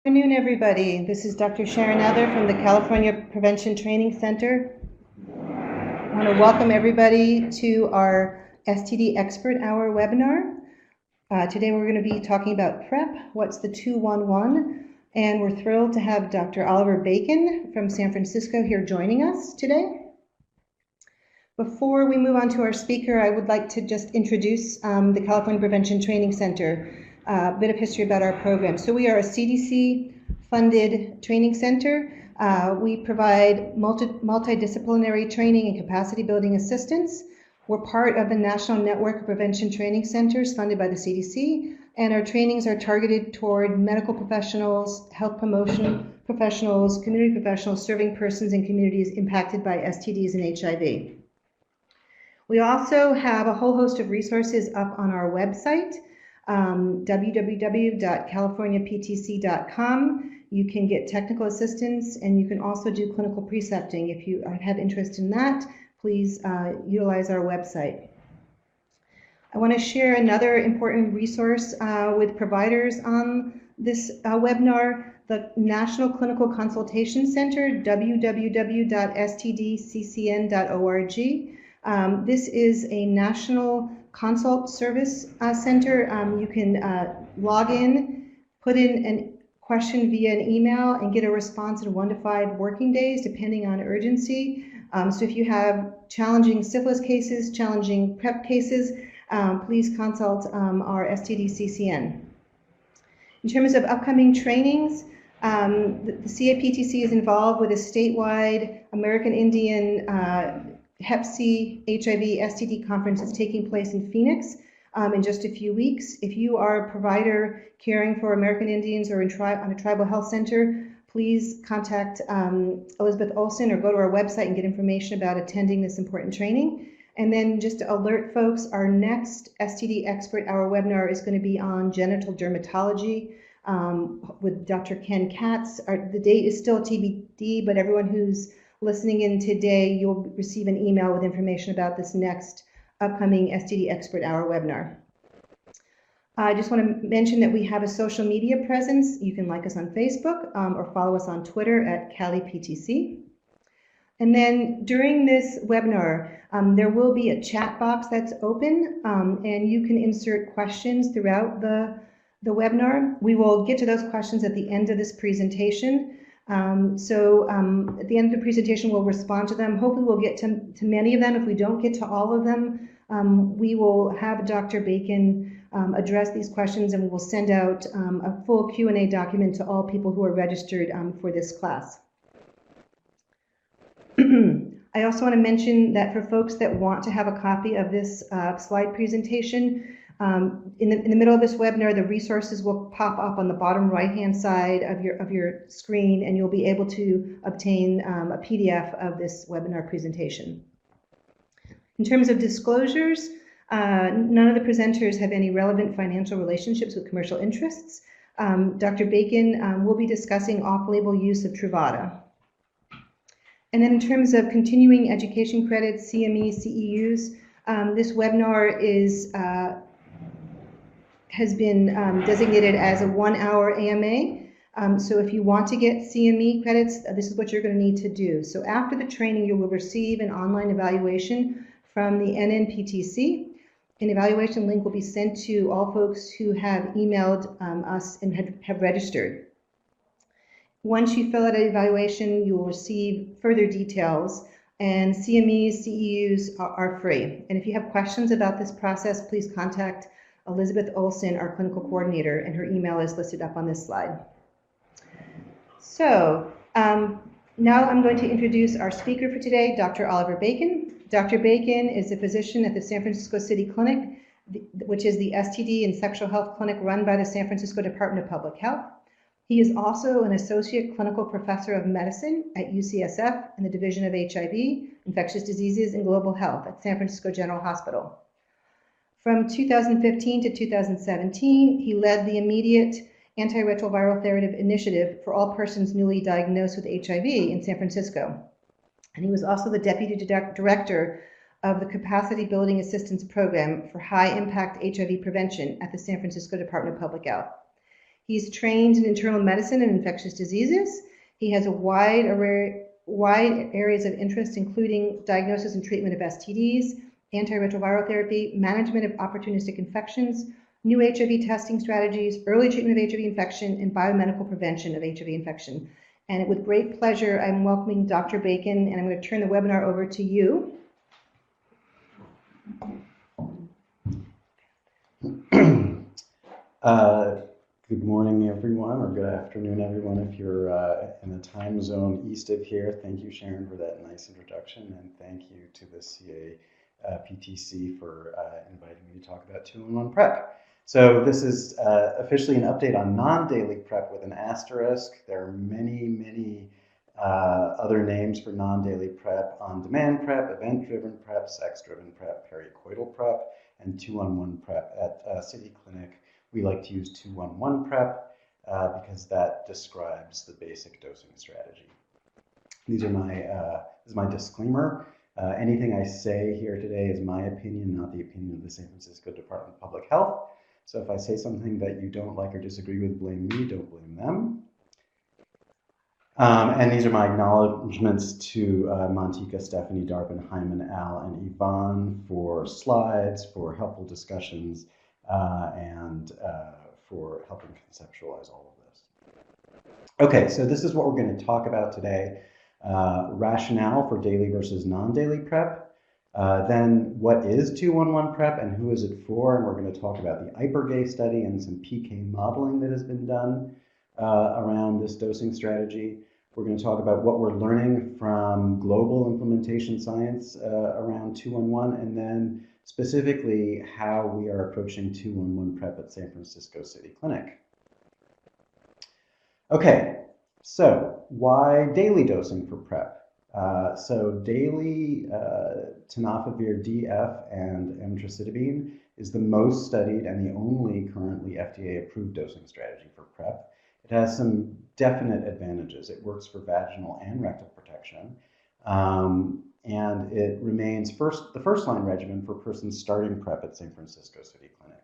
Good afternoon, everybody. This is Dr. Sharon Ether from the California Prevention Training Center. I want to welcome everybody to our STD Expert Hour webinar. Today we're going to be talking about PrEP, what's the 211, and we're thrilled to have Dr. Oliver Bacon from San Francisco here joining us today. Before we move on to our speaker, I would like to just introduce the California Prevention Training Center. A bit of history about our program. So we are a CDC-funded training center. We provide multidisciplinary training and capacity building assistance. We're part of the National Network of Prevention Training Centers funded by the CDC, and our trainings are targeted toward medical professionals, health promotion professionals, community professionals serving persons in communities impacted by STDs and HIV. We also have a whole host of resources up on our website. www.californiaptc.com. You can get technical assistance, and you can also do clinical precepting. If you have interest in that, please utilize our website. I want to share another important resource with providers on this webinar, the National Clinical Consultation Center, www.stdccn.org. This is a national consult service center. You can log in, put in a question via an email, and get a response in 1 to 5 working days, depending on urgency. So if you have challenging syphilis cases, challenging PrEP cases, please consult our STD-CCN. In terms of upcoming trainings, the CAPTC is involved with a statewide American Indian Hep C HIV STD conference that's taking place in Phoenix in just a few weeks. If you are a provider caring for American Indians or on a tribal health center, please contact Elizabeth Olson or go to our website and get information about attending this important training. And then just to alert folks, our next STD Expert Hour webinar is going to be on genital dermatology with Dr. Ken Katz. The date is still TBD, but everyone who's listening in today, you'll receive an email with information about this next upcoming STD Expert Hour webinar. I just want to mention that we have a social media presence. You can like us on Facebook or follow us on Twitter at CaliPTC. And then during this webinar, there will be a chat box that's open, and you can insert questions throughout the webinar. We will get to those questions at the end of this presentation. At the end of the presentation, we'll respond to them. Hopefully we'll get to many of them. If we don't get to all of them, we will have Dr. Bacon address these questions, and we will send out a full Q&A document to all people who are registered for this class. I also want to mention that for folks that want to have a copy of this slide presentation, in the middle of this webinar, the resources will pop up on the bottom right-hand side of your screen, and you'll be able to obtain a PDF of this webinar presentation. In terms of disclosures, none of the presenters have any relevant financial relationships with commercial interests. Dr. Bacon will be discussing off-label use of Truvada. And then in terms of continuing education credits, CME, CEUs, this webinar has been designated as a 1-hour AMA. So if you want to get CME credits, this is what you're going to need to do. So after the training, you will receive an online evaluation from the NNPTC. An evaluation link will be sent to all folks who have emailed us and have registered. Once you fill out an evaluation, you will receive further details, and CMEs, CEUs are free. And if you have questions about this process, please contact Elizabeth Olson, our clinical coordinator, and her email is listed up on this slide. So now I'm going to introduce our speaker for today, Dr. Oliver Bacon. Dr. Bacon is a physician at the San Francisco City Clinic, which is the STD and sexual health clinic run by the San Francisco Department of Public Health. He is also an associate clinical professor of medicine at UCSF in the Division of HIV, Infectious Diseases, and Global Health at San Francisco General Hospital. From 2015 to 2017, he led the immediate antiretroviral therapy initiative for all persons newly diagnosed with HIV in San Francisco. And he was also the deputy director of the Capacity Building Assistance Program for High Impact HIV Prevention at the San Francisco Department of Public Health. He's trained in internal medicine and infectious diseases. He has a wide areas of interest, including diagnosis and treatment of STDs, antiretroviral therapy, management of opportunistic infections, new HIV testing strategies, early treatment of HIV infection, and biomedical prevention of HIV infection. And with great pleasure, I'm welcoming Dr. Bacon, and I'm going to turn the webinar over to you. Good morning, everyone, or good afternoon, everyone, if you're in a time zone east of here. Thank you, Sharon, for that nice introduction, and thank you to the CA PTC for inviting me to talk about 2-in-1 PrEP. So this is officially an update on non-daily PrEP with an asterisk. There are many other names for non-daily PrEP: on-demand PrEP, event-driven PrEP, sex-driven PrEP, pericoital PrEP, and 2-on-1 PrEP. At City Clinic, we like to use 2-on-1 PrEP because that describes the basic dosing strategy. These are this is my disclaimer. Anything I say here today is my opinion, not the opinion of the San Francisco Department of Public Health. So if I say something that you don't like or disagree with, blame me, don't blame them. And these are my acknowledgments to Montika, Stephanie, Darpin, Hyman, Al, and Yvonne for slides, for helpful discussions, and for helping conceptualize all of this. Okay, so this is what we're going to talk about today. Rationale for daily versus non-daily PrEP. Then what is 2-on-1 PrEP and who is it for? And we're going to talk about the IPERGAY study and some PK modeling that has been done around this dosing strategy. We're going to talk about what we're learning from global implementation science around 2-on-1, and then specifically how we are approaching 2-on-1 PrEP at San Francisco City Clinic. Okay, so why daily dosing for PrEP? So daily tenofovir DF and emtricitabine is the most studied and the only currently FDA-approved dosing strategy for PrEP. It has some definite advantages. It works for vaginal and rectal protection, and it remains the first-line regimen for persons starting PrEP at San Francisco City Clinic.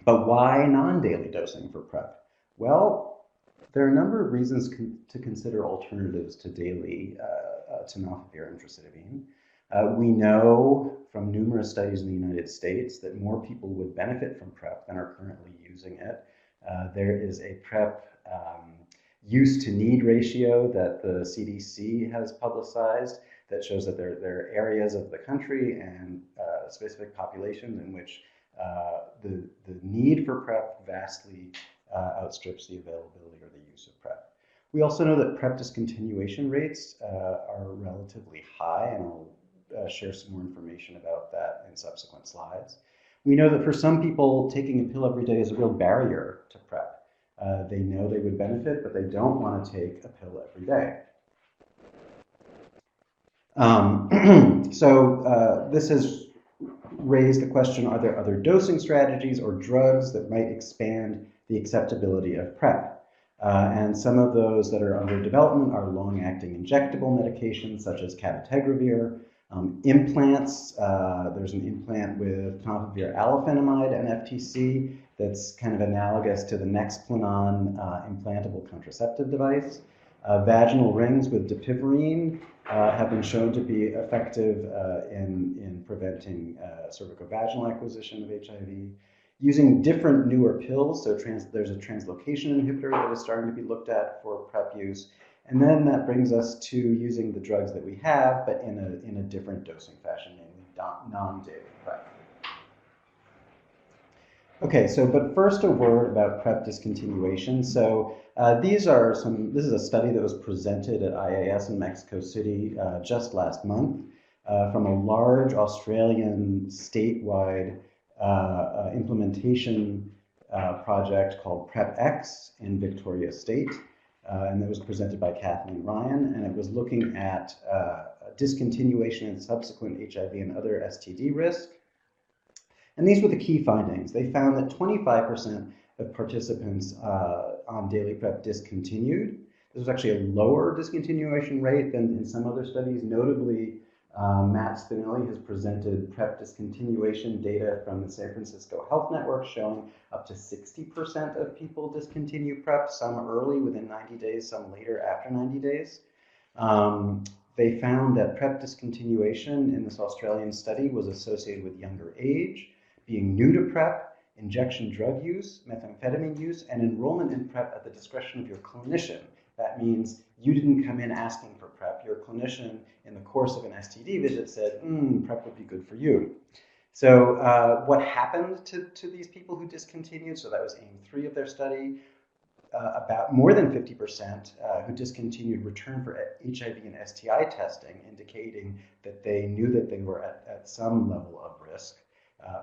But why non-daily dosing for PrEP? Well, there are a number of reasons to consider alternatives to daily tenofovir emtricitabine. We know from numerous studies in the United States that more people would benefit from PrEP than are currently using it. There is a PrEP use to need ratio that the CDC has publicized that shows that there are areas of the country and specific populations in which the need for PrEP vastly outstrips the availability or the use of PrEP. We also know that PrEP discontinuation rates are relatively high, and I'll share some more information about that in subsequent slides. We know that for some people, taking a pill every day is a real barrier to PrEP. They know they would benefit, but they don't want to take a pill every day. This has raised the question, are there other dosing strategies or drugs that might expand the acceptability of PrEP? And some of those that are under development are long-acting injectable medications such as cabotegravir, implants. There's an implant with tenofovir alafenamide and FTC that's kind of analogous to the Nexplanon implantable contraceptive device. Vaginal rings with dapivirine have been shown to be effective in preventing cervicovaginal acquisition of HIV. Using different newer pills, so there's a translocation inhibitor that is starting to be looked at for PrEP use. And then that brings us to using the drugs that we have, but in a different dosing fashion, namely non-daily PrEP. Okay, but first a word about PrEP discontinuation. So this is a study that was presented at IAS in Mexico City just last month from a large Australian statewide implementation project called PrEP-X in Victoria State. And that was presented by Kathleen Ryan, and it was looking at discontinuation and subsequent HIV and other STD risk. And these were the key findings. They found that 25% of participants on daily PrEP discontinued. This was actually a lower discontinuation rate than in some other studies. Notably, Matt Spinelli has presented PrEP discontinuation data from the San Francisco Health Network showing up to 60% of people discontinue PrEP, some early within 90 days, some later after 90 days. They found that PrEP discontinuation in this Australian study was associated with younger age, being new to PrEP, injection drug use, methamphetamine use, and enrollment in PrEP at the discretion of your clinician. That means you didn't come in asking for PrEP. Your clinician, in the course of an STD visit, said, PrEP would be good for you. So what happened to these people who discontinued? So that was aim 3 of their study. About more than 50% who discontinued returned for HIV and STI testing, indicating that they knew that they were at some level of risk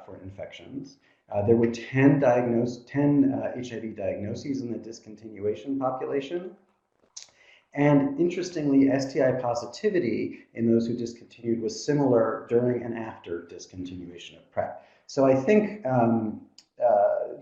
for infections. There were 10 HIV diagnoses in the discontinuation population. And interestingly, STI positivity in those who discontinued was similar during and after discontinuation of PrEP. So I think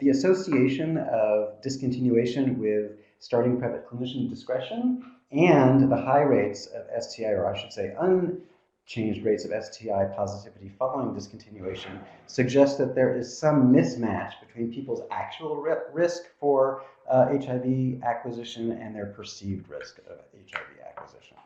the association of discontinuation with starting PrEP at clinician discretion and the high rates of STI, or I should say unchanged rates of STI positivity following discontinuation, suggests that there is some mismatch between people's actual risk for HIV acquisition and their perceived risk of HIV acquisition.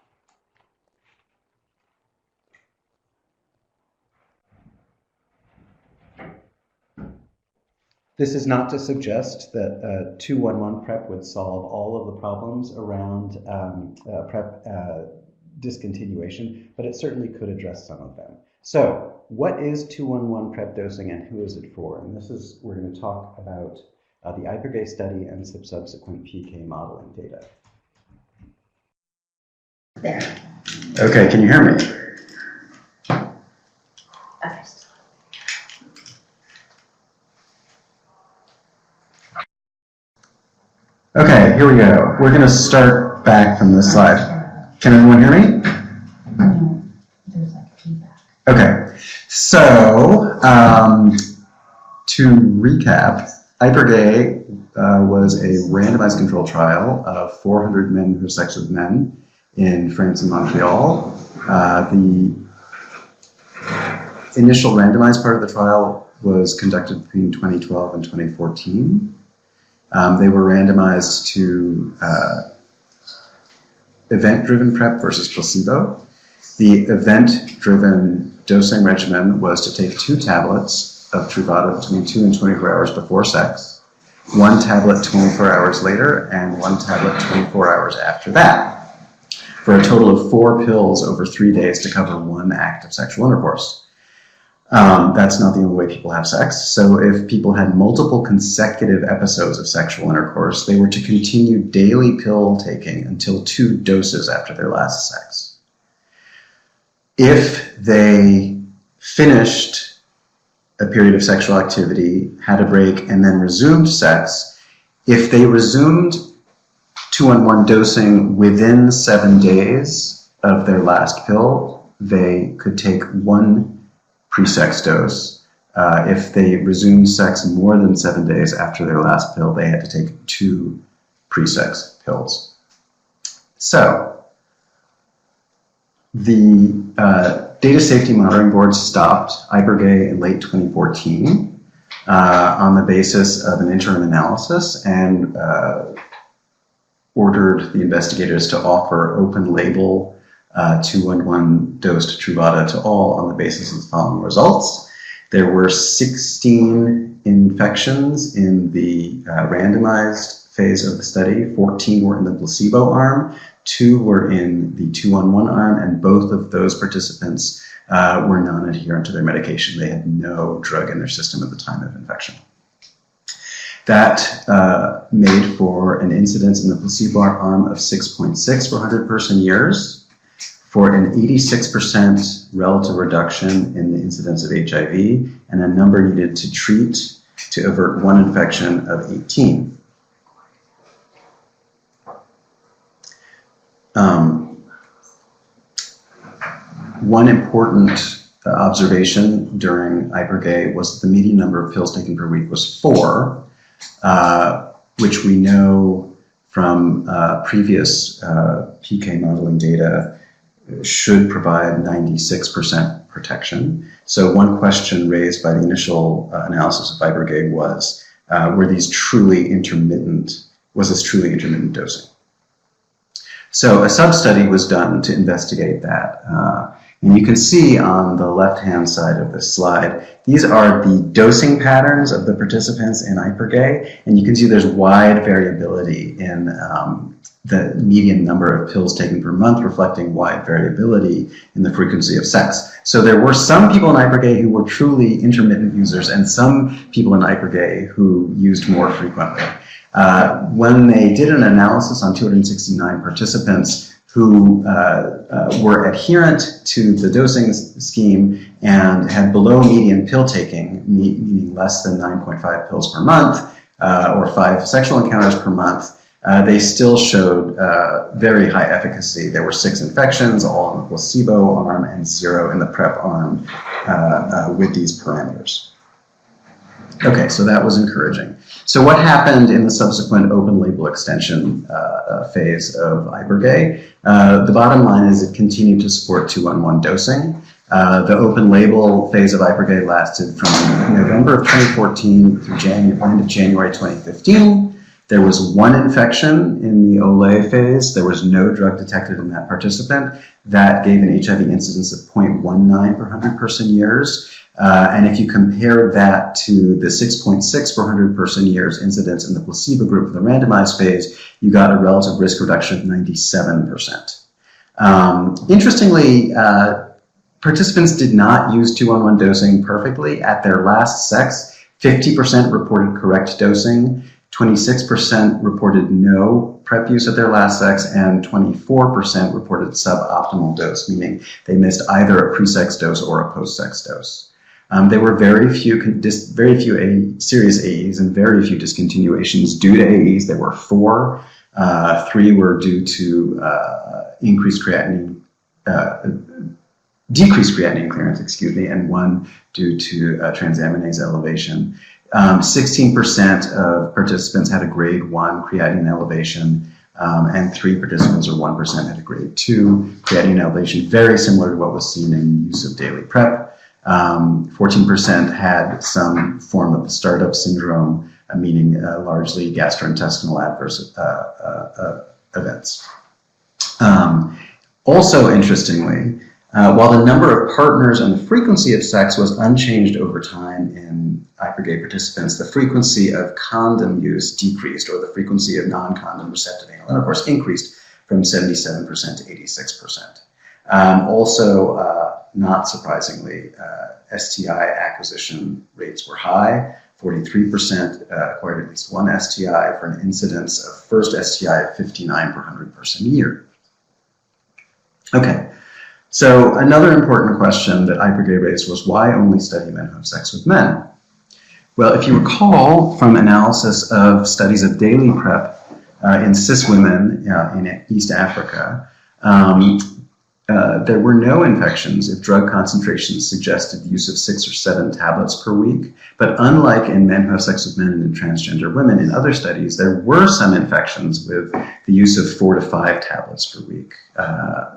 This is not to suggest that 211 PrEP would solve all of the problems around PrEP discontinuation, but it certainly could address some of them. So what is 211 PrEP dosing and who is it for? And this is, we're going to talk about the IPREGAY study and some subsequent PK modeling data. There. Okay, can you hear me? Okay. Okay, here we go. We're going to start back from this slide. Can everyone hear me? There's like feedback. Okay, so to recap, IPREGAY was a randomized control trial of 400 men who had sex with men in France and Montreal. The initial randomized part of the trial was conducted between 2012 and 2014. They were randomized to event-driven PrEP versus placebo. The event-driven dosing regimen was to take 2 tablets of Truvada between 2 and 24 hours before sex, 1 tablet 24 hours later, and 1 tablet 24 hours after that, for a total of 4 pills over 3 days to cover 1 act of sexual intercourse. That's not the only way people have sex. So if people had multiple consecutive episodes of sexual intercourse, they were to continue daily pill taking until 2 doses after their last sex. If they finished a period of sexual activity, had a break, and then resumed sex, if they resumed 2-on-1 dosing within 7 days of their last pill, they could take 1 pre-sex dose. If they resumed sex more than 7 days after their last pill, they had to take 2 pre-sex pills. So the Data Safety Monitoring Board stopped IPREGAY in late 2014 on the basis of an interim analysis and ordered the investigators to offer open-label 2-on-1 dosed Truvada to all on the basis of the following results. There were 16 infections in the randomized phase of the study. 14 were in the placebo arm, 2 were in the 2-on-1 arm, and both of those participants were non-adherent to their medication. They had no drug in their system at the time of infection. That made for an incidence in the placebo arm of 6.6 per 100 person years, for an 86% relative reduction in the incidence of HIV, and a number needed to treat to avert 1 infection of 18. One important observation during IPREGAY was that the median number of pills taken per week was 4, which we know from previous PK modeling data should provide 96% protection. So one question raised by the initial analysis of Vibergay was, were these truly intermittent, was this truly intermittent dosing? So a sub-study was done to investigate that. And you can see on the left-hand side of this slide, these are the dosing patterns of the participants in Vibergay, and you can see there's wide variability in the median number of pills taken per month, reflecting wide variability in the frequency of sex. So there were some people in Vibergay who were truly intermittent users, and some people in Vibergay who used more frequently. When they did an analysis on 269 participants who were adherent to the dosing scheme and had below median pill taking, meaning less than 9.5 pills per month, or 5 sexual encounters per month, they still showed very high efficacy. There were 6 infections, all in the placebo arm, and 0 in the PrEP arm with these parameters. Okay, so that was encouraging. So what happened in the subsequent open label extension phase of Vibergay? The bottom line is it continued to support 2-on-1 dosing. The open label phase of Vibergay lasted from November of 2014 through end of January 2015. There was 1 infection in the OLE phase. There was no drug detected in that participant. That gave an HIV incidence of 0.19 per 100 person years. And if you compare that to the 6.6 per 100 person years incidence in the placebo group of the randomized phase, you got a relative risk reduction of 97%. Interestingly, participants did not use 2-on-1 dosing perfectly. At their last sex, 50% reported correct dosing, 26% reported no PrEP use at their last sex, and 24% reported suboptimal dose, meaning they missed either a pre-sex dose or a post-sex dose. There were very few serious AEs and very few discontinuations due to AEs. There were 4. 3 were due to decreased creatinine clearance, and 1 due to transaminase elevation. 16% of participants had a grade 1 creatinine elevation, and 3 participants, or 1%, had a grade 2 creatinine elevation, very similar to what was seen in use of daily PrEP. 14% had some form of the startup syndrome, meaning largely gastrointestinal adverse events. Also interestingly, while the number of partners and the frequency of sex was unchanged over time in Vibergay participants, the frequency of condom use decreased, or the frequency of non-condom receptive anal intercourse increased from 77% to 86%. Also, not surprisingly, STI acquisition rates were high. 43% acquired at least 1 STI, for an incidence of first STI of 59 per 100 person year. Okay. So another important question that Vibergay raised was, why only study men who have sex with men? Well, if you recall from analysis of studies of daily PrEP in cis women in East Africa, there were no infections if drug concentrations suggested the use of 6 or 7 tablets per week. But unlike in men who have sex with men and in transgender women in other studies, there were some infections with the use of 4 to 5 tablets per week.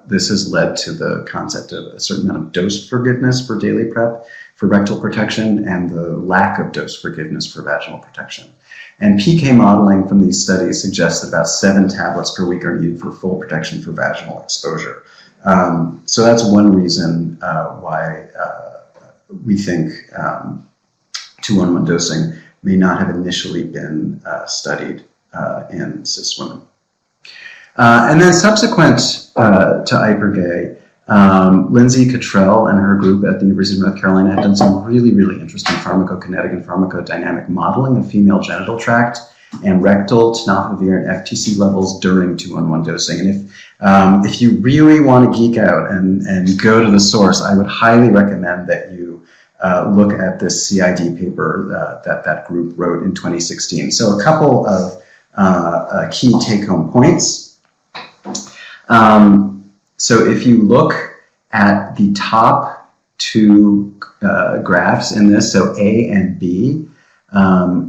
This has led to the concept of a certain amount of dose forgiveness for daily PrEP for rectal protection, and the lack of dose forgiveness for vaginal protection. And PK modeling from these studies suggests that about 7 tablets per week are needed for full protection for vaginal exposure. So that's one reason why we think 2-on-1 dosing may not have initially been studied in cis women. And then subsequent to Vibergay, Lindsay Cottrell and her group at the University of North Carolina had done some really, really interesting pharmacokinetic and pharmacodynamic modeling of female genital tract and rectal tenofovir and FTC levels during 2-on-1 dosing. And if you really want to geek out and go to the source, I would highly recommend that you look at this CID paper that group wrote in 2016. So a couple of key take-home points. So if you look at the top 2 graphs in this, so A and B,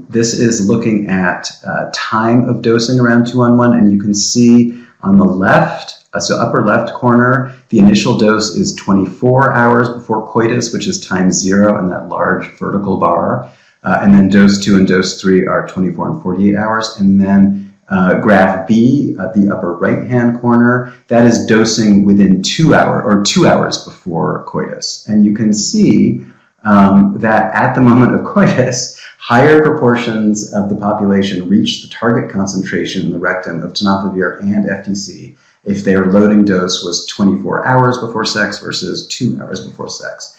This is looking at time of dosing around 2-on-1, and you can see on the left, so upper left corner, the initial dose is 24 hours before coitus, which is time 0 in that large vertical bar. And then dose 2 and dose 3 are 24 and 48 hours. And then graph B at the upper right-hand corner, that is dosing within 2 hours, or 2 hours before coitus. And you can see that at the moment of coitus, higher proportions of the population reach the target concentration in the rectum of tenofovir and FTC if their loading dose was 24 hours before sex versus 2 hours before sex.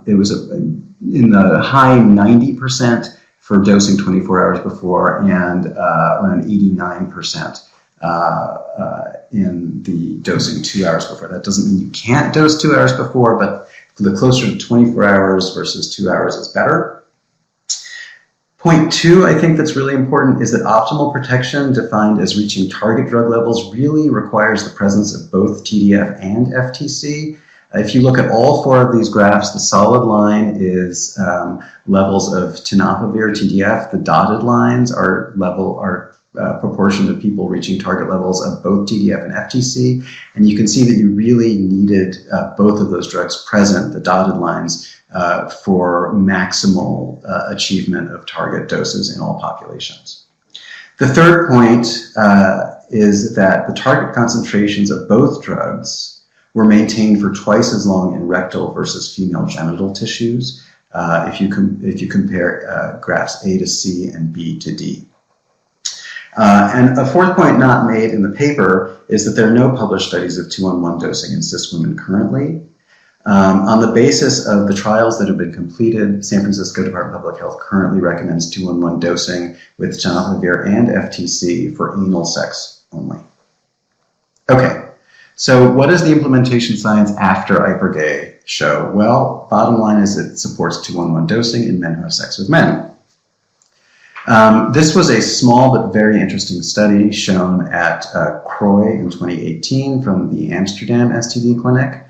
It was in the high 90% for dosing 24 hours before, and around 89% in the dosing 2 hours before. That doesn't mean you can't dose 2 hours before, but the closer to 24 hours versus 2 hours is better. Point 2, I think that's really important, is that optimal protection, defined as reaching target drug levels, really requires the presence of both TDF and FTC. If you look at all 4 of these graphs, the solid line is levels of tenofovir TDF. The dotted lines are proportion of people reaching target levels of both TDF and FTC. And you can see that you really needed both of those drugs present, the dotted lines, for maximal achievement of target doses in all populations. The third point is that the target concentrations of both drugs were maintained for twice as long in rectal versus female genital tissues if you compare graphs A to C and B to D. And a fourth point not made in the paper is that there are no published studies of 2-on-1 dosing in cis women currently. On the basis of the trials that have been completed, San Francisco Department of Public Health currently recommends 2-on-1 dosing with tenofovir and FTC for anal sex only. Okay, so what does the implementation science after IPER-GAY show? Well, bottom line is it supports 2-on-1 dosing in men who have sex with men. This was a small but very interesting study shown at CROI in 2018 from the Amsterdam STD clinic.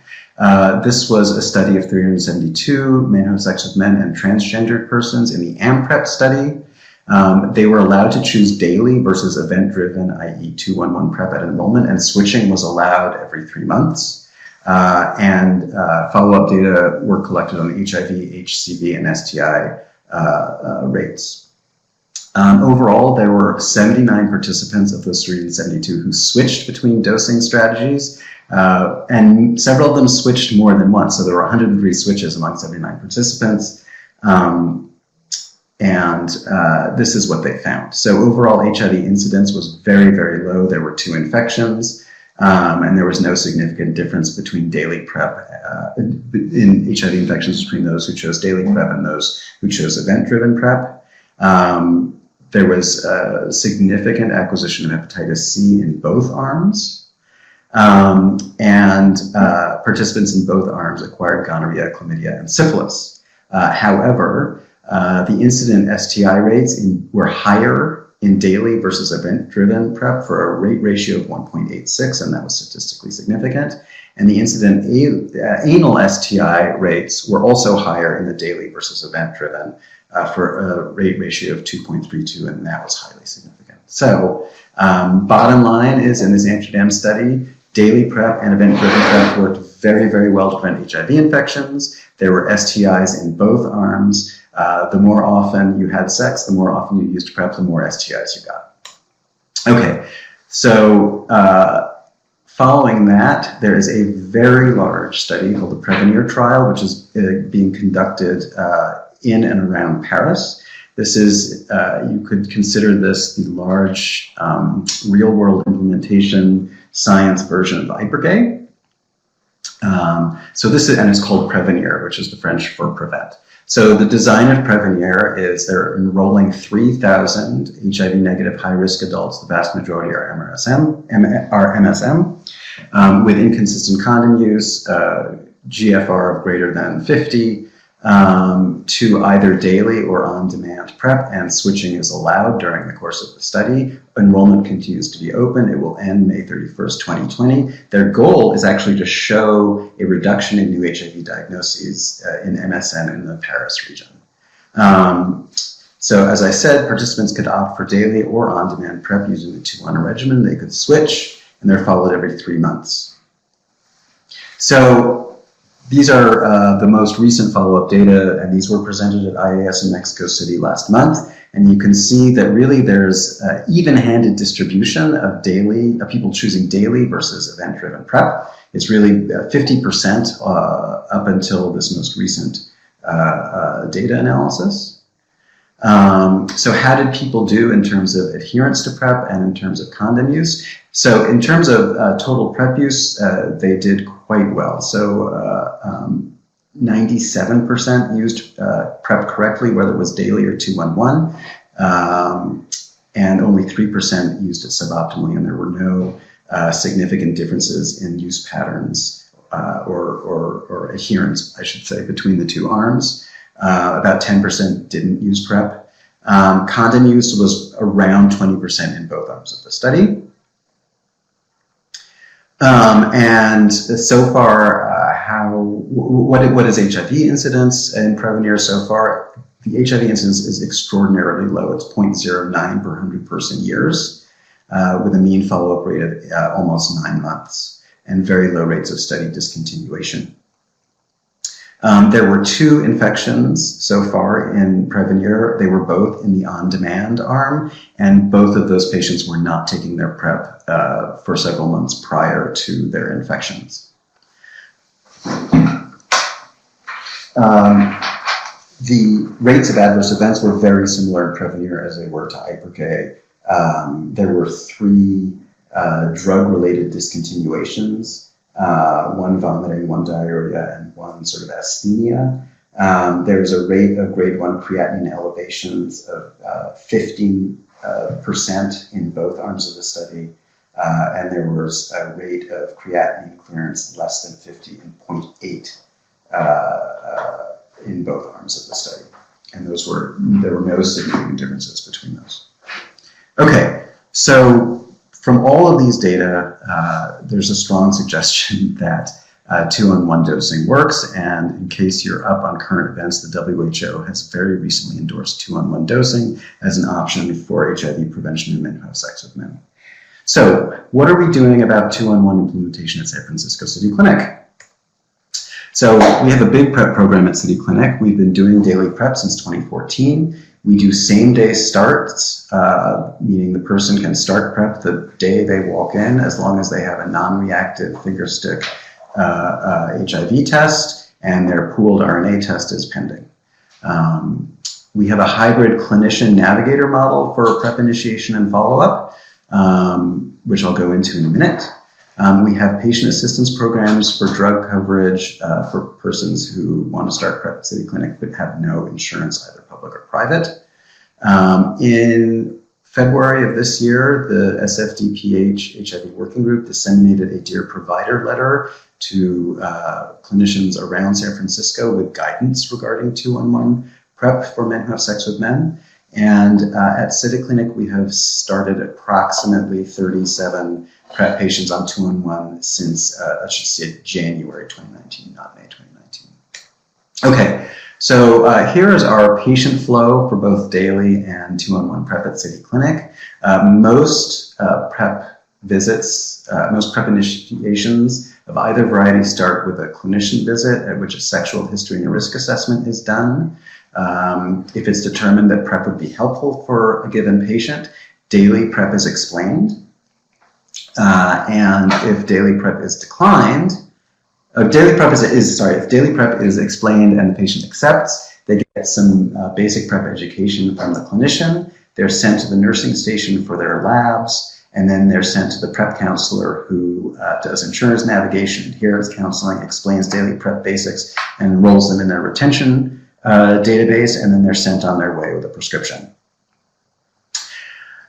This was a study of 372 men who have sex with men and transgendered persons in the PrEP study. They were allowed to choose daily versus event-driven, i.e. 2-on-1 PrEP at enrollment, and switching was allowed every 3 months. Follow-up data were collected on HIV, HCV, and STI rates. Overall, there were 79 participants of those 372 who switched between dosing strategies, and several of them switched more than once. So there were 103 switches among 79 participants, and this is what they found. So overall, HIV incidence was very, very low. There were 2 infections, and there was no significant difference between daily PrEP in HIV infections between those who chose daily PrEP and those who chose event-driven PrEP. There was significant acquisition of hepatitis C in both arms, and participants in both arms acquired gonorrhea, chlamydia, and syphilis. However, the incident STI rates were higher in daily versus event-driven PrEP for a rate ratio of 1.86, and that was statistically significant. And the incident anal STI rates were also higher in the daily versus event-driven for a rate ratio of 2.32, and that was highly significant. So bottom line is, in this Amsterdam study, daily PrEP and event-driven PrEP worked very, very well to prevent HIV infections. There were STIs in both arms. The more often you had sex, the more often you used PrEP, the more STIs you got. Okay, so following that, there is a very large study called the Prevenir trial, which is being conducted in and around Paris. This is, you could consider this the large real-world implementation science version of IPER-GAY. So this is, and it's called Prevenir, which is the French for prevent. So the design of Prevenir is they're enrolling 3,000 HIV-negative high-risk adults. The vast majority are MSM, with inconsistent condom use, GFR of greater than 50, to either daily or on-demand PrEP, and switching is allowed during the course of the study. Enrollment continues to be open. It will end May 31st, 2020. Their goal is actually to show a reduction in new HIV diagnoses in MSM in the Paris region. So as I said, participants could opt for daily or on-demand PrEP using the 2-1 regimen. They could switch, and they're followed every 3 months. So these are the most recent follow-up data, and these were presented at IAS in Mexico City last month. And you can see that really there's even-handed distribution of people choosing daily versus event-driven PrEP. It's really 50% up until this most recent data analysis. So how did people do in terms of adherence to PrEP and in terms of condom use? So in terms of total PrEP use, they did quite well. So 97% used PrEP correctly, whether it was daily or 2-1-1, and only 3% used it suboptimally, and there were no significant differences in use patterns or adherence, I should say, between the two arms. About 10% didn't use PrEP. Condom use was around 20% in both arms of the study. And so far, what is HIV incidence in Prevenir so far? The HIV incidence is extraordinarily low. It's 0.09 per 100 person years, with a mean follow-up rate of almost 9 months, and very low rates of study discontinuation. There were 2 infections so far in Prevenir. They were both in the on-demand arm, and both of those patients were not taking their PrEP for several months prior to their infections. The rates of adverse events were very similar in Prevenir as they were to Iperk. There were 3 drug-related discontinuations. 1 vomiting, 1 diarrhea, and 1 sort of asthenia. There's a rate of grade 1 creatinine elevations of 15% in both arms of the study, and there was a rate of creatinine clearance less than 50 and 0.8 in both arms of the study. And there were no significant differences between those. Okay, so from all of these data, there's a strong suggestion that 2-on-1 dosing works, and in case you're up on current events, the WHO has very recently endorsed 2-on-1 dosing as an option for HIV prevention in men who have sex with men. So what are we doing about 2-on-1 implementation at San Francisco City Clinic? So we have a big PrEP program at City Clinic. We've been doing daily PrEP since 2014. We do same-day starts, meaning the person can start PrEP the day they walk in, as long as they have a non-reactive fingerstick HIV test, and their pooled RNA test is pending. We have a hybrid clinician navigator model for PrEP initiation and follow-up, which I'll go into in a minute. We have patient assistance programs for drug coverage for persons who want to start PrEP at City Clinic but have no insurance, either public or private. In February of this year, the SFDPH HIV Working Group disseminated a Dear Provider letter to clinicians around San Francisco with guidance regarding 2-on-1 PrEP for men who have sex with men. And at City Clinic, we have started approximately 37 PrEP patients on 2-on-1 since, I should say, January 2019, not May 2019. Okay, so here is our patient flow for both daily and 2-on-1 PrEP at City Clinic. Most PrEP visits, most PrEP initiations of either variety start with a clinician visit at which a sexual history and a risk assessment is done. If it's determined that PrEP would be helpful for a given patient, daily PrEP is explained. And if daily PrEP is declined, if daily PrEP is explained and the patient accepts, they get some basic PrEP education from the clinician. They're sent to the nursing station for their labs, and then they're sent to the PrEP counselor who does insurance navigation, adherence counseling, explains daily PrEP basics, and enrolls them in their retention database, and then they're sent on their way with a prescription.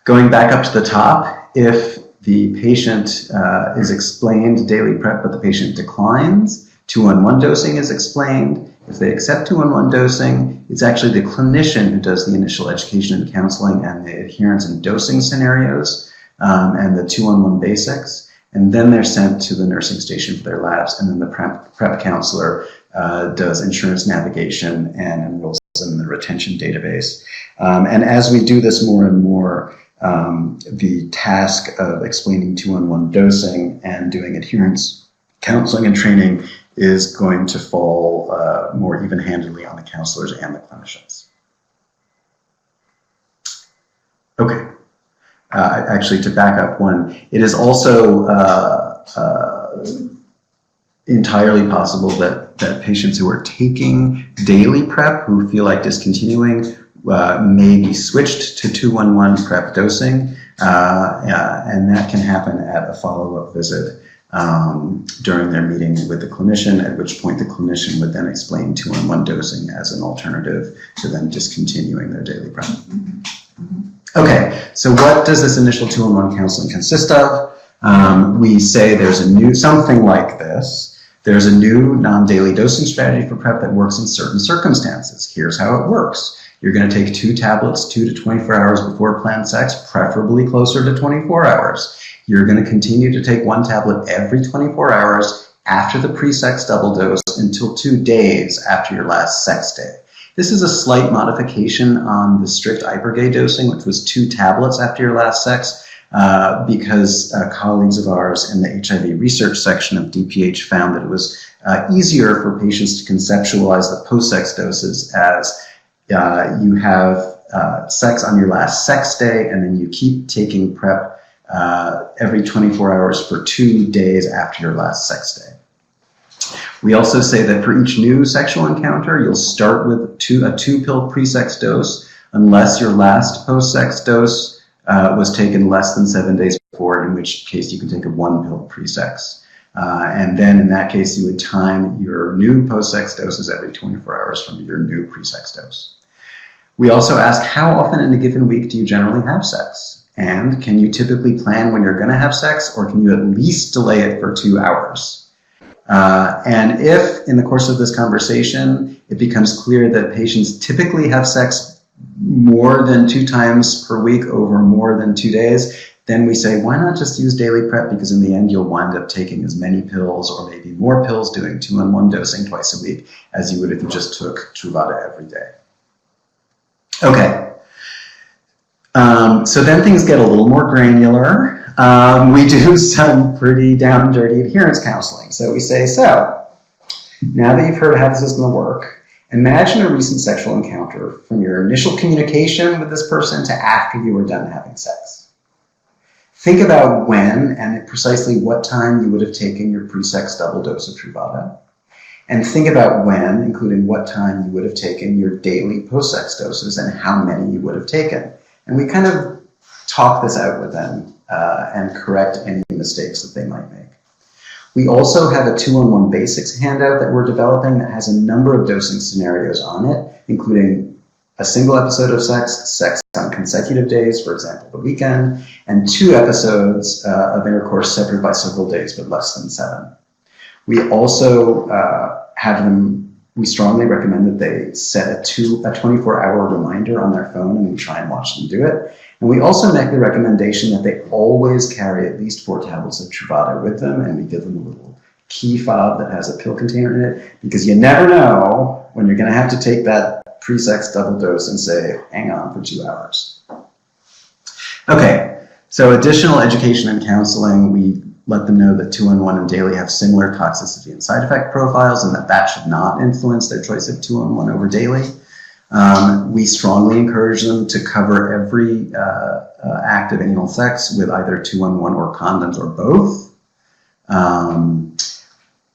Going back up to the top, if the patient is explained daily PrEP, but the patient declines, 2-on-1 dosing is explained. If they accept 2-on-1 dosing, it's actually the clinician who does the initial education and counseling and the adherence and dosing scenarios and the 2-on-1 basics. And then they're sent to the nursing station for their labs, and then the PrEP counselor does insurance navigation and enrolls in the retention database. And as we do this more and more, the task of explaining 2-on-1 dosing and doing adherence counseling and training is going to fall more even-handedly on the counselors and the clinicians. Okay. Actually, to back up one, it is also entirely possible that patients who are taking daily PrEP, who feel like discontinuing, may be switched to 2-on-1 PrEP dosing, and that can happen at a follow-up visit during their meeting with the clinician, at which point the clinician would then explain 2-on-1 dosing as an alternative to them discontinuing their daily PrEP. Okay, so what does this initial 2-on-1 counseling consist of? We say there's a new, something like this. There's a new non-daily dosing strategy for PrEP that works in certain circumstances. Here's how it works. You're going to take 2 tablets 2 to 24 hours before planned sex, preferably closer to 24 hours. You're going to continue to take 1 tablet every 24 hours after the pre-sex double dose until 2 days after your last sex day. This is a slight modification on the strict ipergay dosing, which was 2 tablets after your last sex, because colleagues of ours in the HIV research section of DPH found that it was easier for patients to conceptualize the post-sex doses as you have sex on your last sex day, and then you keep taking PrEP every 24 hours for 2 days after your last sex day. We also say that for each new sexual encounter, you'll start with a 2-pill pre-sex dose, unless your last post-sex dose was taken less than 7 days before, in which case you can take a 1-pill pre-sex. And then in that case, you would time your new post-sex doses every 24 hours from your new pre-sex dose. We also ask, how often in a given week do you generally have sex? And can you typically plan when you're going to have sex, or can you at least delay it for 2 hours? And if, in the course of this conversation, it becomes clear that patients typically have sex more than 2 times per week over more than 2 days, then we say, why not just use daily PrEP? Because in the end, you'll wind up taking as many pills, or maybe more pills, doing 2-on-1 dosing twice a week, as you would if you just took Truvada every day. Okay. So then things get a little more granular. We do some pretty down and dirty adherence counseling. So we say, so now that you've heard how this is going to work, imagine a recent sexual encounter from your initial communication with this person to after you were done having sex. Think about when and precisely what time you would have taken your pre-sex double dose of Truvada. And think about when, including what time you would have taken your daily post-sex doses and how many you would have taken. And we kind of talk this out with them and correct any mistakes that they might make. We also have a 2-on-1 basics handout that we're developing that has a number of dosing scenarios on it, including a single episode of sex on consecutive days, for example, the weekend, and 2 episodes of intercourse separated by several days but less than 7. We also we strongly recommend that they set a 24-hour reminder on their phone, and we try and watch them do it. And we also make the recommendation that they always carry at least 4 tablets of Truvada with them, and we give them a little key fob that has a pill container in it, because you never know when you're going to have to take that pre-sex double dose and say, hang on for 2 hours. Okay, so additional education and counseling, we let them know that 2-on-1 and daily have similar toxicity and side effect profiles, and that should not influence their choice of 2-on-1 over daily. We strongly encourage them to cover every act of anal sex with either 2-on-1 or condoms or both.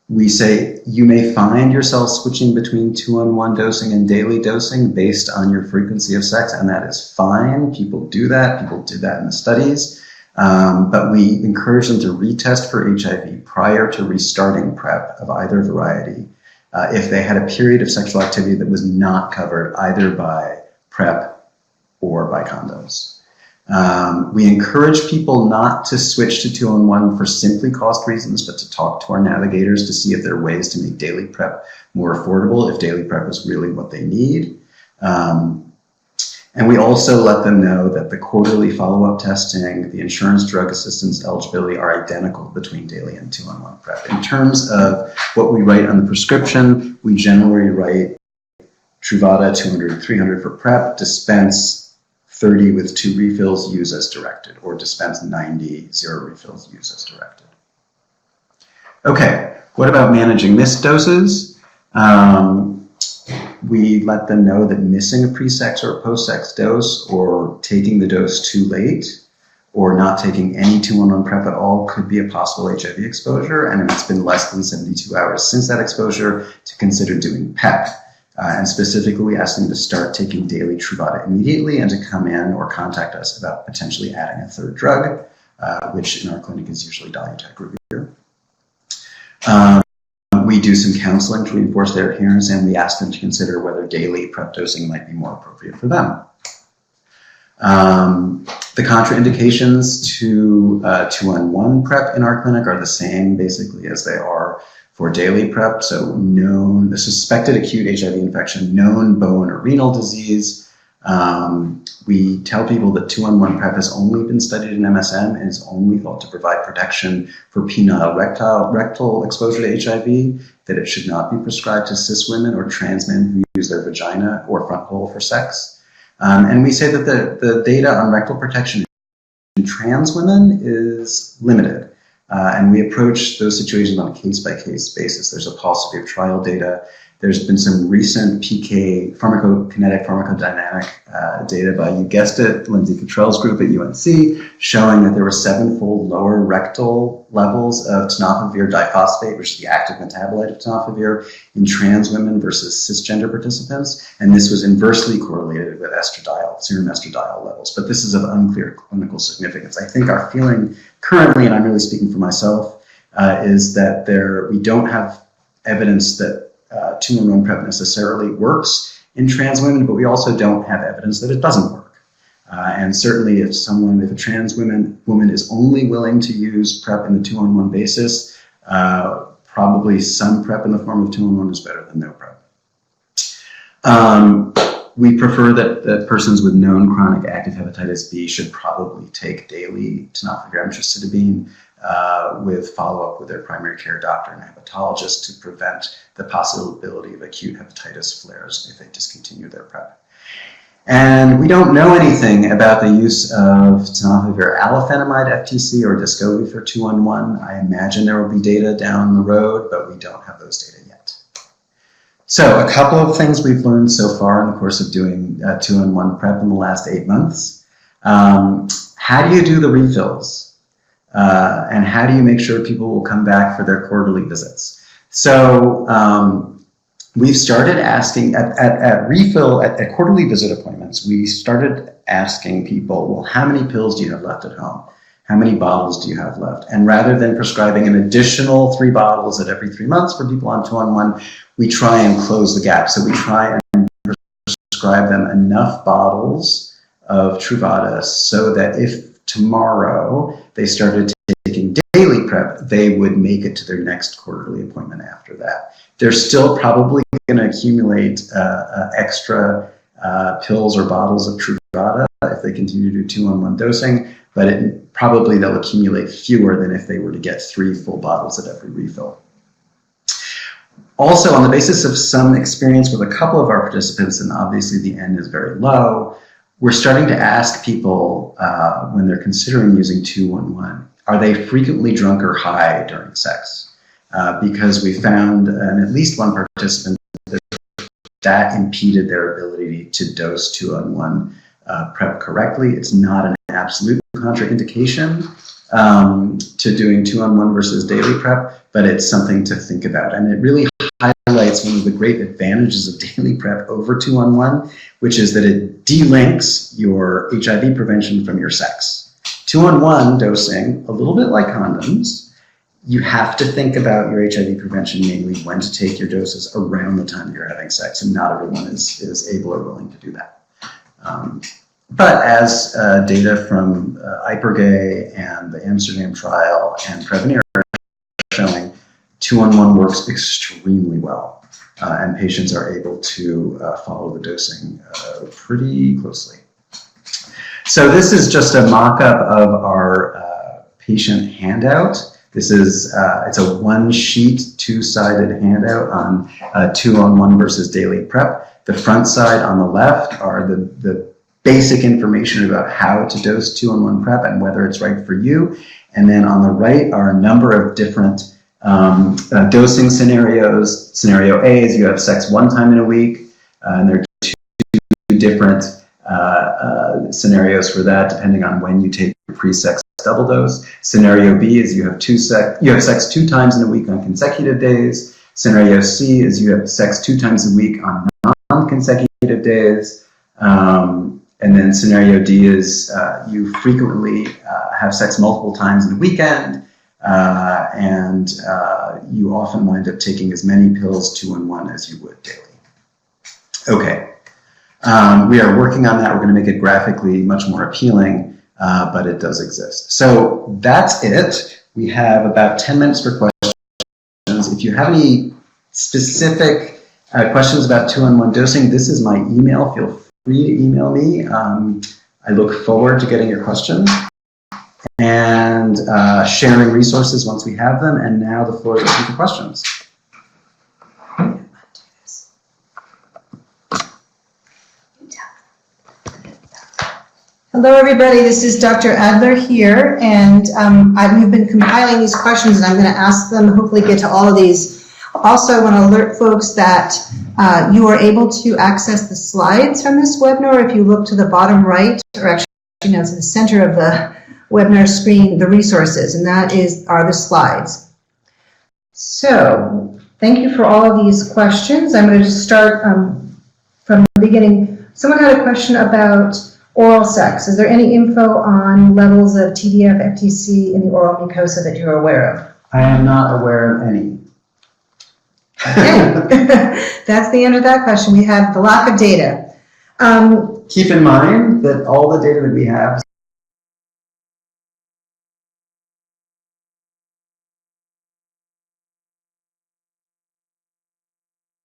We say you may find yourself switching between 2-on-1 dosing and daily dosing based on your frequency of sex, and that is fine. People do that. People did that in the studies. But we encourage them to retest for HIV prior to restarting PrEP of either variety if they had a period of sexual activity that was not covered either by PrEP or by condoms. We encourage people not to switch to 2-on-1 for simply cost reasons, but to talk to our navigators to see if there are ways to make daily PrEP more affordable, if daily PrEP is really what they need. And we also let them know that the quarterly follow-up testing, the insurance drug assistance eligibility are identical between daily and 2-on-1 PrEP. In terms of what we write on the prescription, we generally write Truvada 200, 300 for PrEP, dispense 30 with 2 refills, use as directed, or dispense 90, 0 refills, use as directed. Okay, what about managing missed doses? We let them know that missing a pre-sex or a post-sex dose, or taking the dose too late, or not taking any 2-on-1 PrEP at all could be a possible HIV exposure, and if it's been less than 72 hours since that exposure, to consider doing PEP. And specifically, we asked them to start taking daily Truvada immediately and to come in or contact us about potentially adding a third drug, which in our clinic is usually dolutegravir. We do some counseling to reinforce their adherence, and we ask them to consider whether daily PrEP dosing might be more appropriate for them. The contraindications to 2-on-1 PrEP in our clinic are the same basically as they are for daily PrEP. So known, the suspected acute HIV infection, known bone or renal disease. We tell people that 2-on-1 PrEP has only been studied in MSM and is only thought to provide protection for penile rectal exposure to HIV, that it should not be prescribed to cis women or trans men who use their vagina or front hole for sex. And we say that the data on rectal protection in trans women is limited. And we approach those situations on a case-by-case basis. There's a paucity of trial data. There's been some recent PK, pharmacokinetic, pharmacodynamic data by, you guessed it, Lindsay Cottrell's group at UNC, showing that there were 7-fold lower rectal levels of tenofovir diphosphate, which is the active metabolite of tenofovir, in trans women versus cisgender participants. And this was inversely correlated with estradiol, serum estradiol levels. But this is of unclear clinical significance. I think our feeling currently, and I'm really speaking for myself, is that we don't have evidence that 2-on-1 PrEP necessarily works in trans women, but we also don't have evidence that it doesn't work. And certainly if a trans woman is only willing to use PrEP in the 2-on-1 basis, probably some PrEP in the form of 2-on-1 is better than no PrEP. We prefer that persons with known chronic active hepatitis B should probably take daily tenofovir emtricitabine with follow-up with their primary care doctor and hepatologist to prevent the possibility of acute hepatitis flares if they discontinue their PrEP. And we don't know anything about the use of tenofovir alafenamide FTC or Descovy for 2-on-1. I imagine there will be data down the road, but we don't have those data yet. So a couple of things we've learned so far in the course of doing 2-on-1 PrEP in the last 8 months. How do you do the refills? And how do you make sure people will come back for their quarterly visits? So we've started asking at quarterly visit appointments, we started asking people, well, how many pills do you have left at home? How many bottles do you have left? And rather than prescribing an additional 3 bottles at every 3 months for people on 2-on-1, we try and close the gap. So we try and prescribe them enough bottles of Truvada so that if tomorrow they started taking daily PrEP, they would make it to their next quarterly appointment after that. They're still probably going to accumulate extra pills or bottles of Truvada if they continue to do 2-on-1 dosing, but probably they'll accumulate fewer than if they were to get 3 full bottles at every refill. Also, on the basis of some experience with a couple of our participants, and obviously the N is very low, we're starting to ask people when they're considering using 2-on-1, are they frequently drunk or high during sex? Because we found in at least one participant that impeded their ability to dose 2-on-1 PrEP correctly. It's not an absolute contraindication to doing 2-on-1 versus daily PrEP, but it's something to think about. And it really highlights one of the great advantages of daily PrEP over 2-on-1, which is that it delinks your HIV prevention from your sex. 2-on-1 dosing, a little bit like condoms, you have to think about your HIV prevention, namely when to take your doses around the time you're having sex, and not everyone is able or willing to do that. But as data from IPERGAY and the Amsterdam trial and Prevenir are showing, 2-on-1 works extremely well, and patients are able to follow the dosing pretty closely. So this is just a mock-up of our patient handout. This is it's a 1-sheet, 2-sided handout on 2-on-1 versus daily PrEP. The front side on the left are the basic information about how to dose 2-in-1 PrEP and whether it's right for you. And then on the right are a number of different dosing scenarios. Scenario A is you have sex 1 time in a week, and there are 2 different scenarios for that, depending on when you take your pre-sex double dose. Scenario B is you have sex 2 times in a week on consecutive days. Scenario C is you have sex 2 times a week on non-consecutive days. And then scenario D is you frequently have sex multiple times in a weekend, and you often wind up taking as many pills 2-in-1 as you would daily. Okay, we are working on that. We're going to make it graphically much more appealing, but it does exist. So that's it. We have about 10 minutes for questions. If you have any specific questions about 2-in-1 dosing, this is my email. Feel free to email me. I look forward to getting your questions and sharing resources once we have them. And now the floor is open for questions. Hello, everybody. This is Dr. Adler here, and we've been compiling these questions, and I'm going to ask them, hopefully get to all of these. Also, I want to alert folks that you are able to access the slides from this webinar if you look to the bottom right, or actually, to the center of the webinar screen, the resources, and that are the slides. So, thank you for all of these questions. I'm going to just start from the beginning. Someone had a question about oral sex. Is there any info on levels of TDF, FTC in the oral mucosa that you're aware of? I am not aware of any. Okay. That's the end of that question. We have the lack of data. Keep in mind that all the data that we have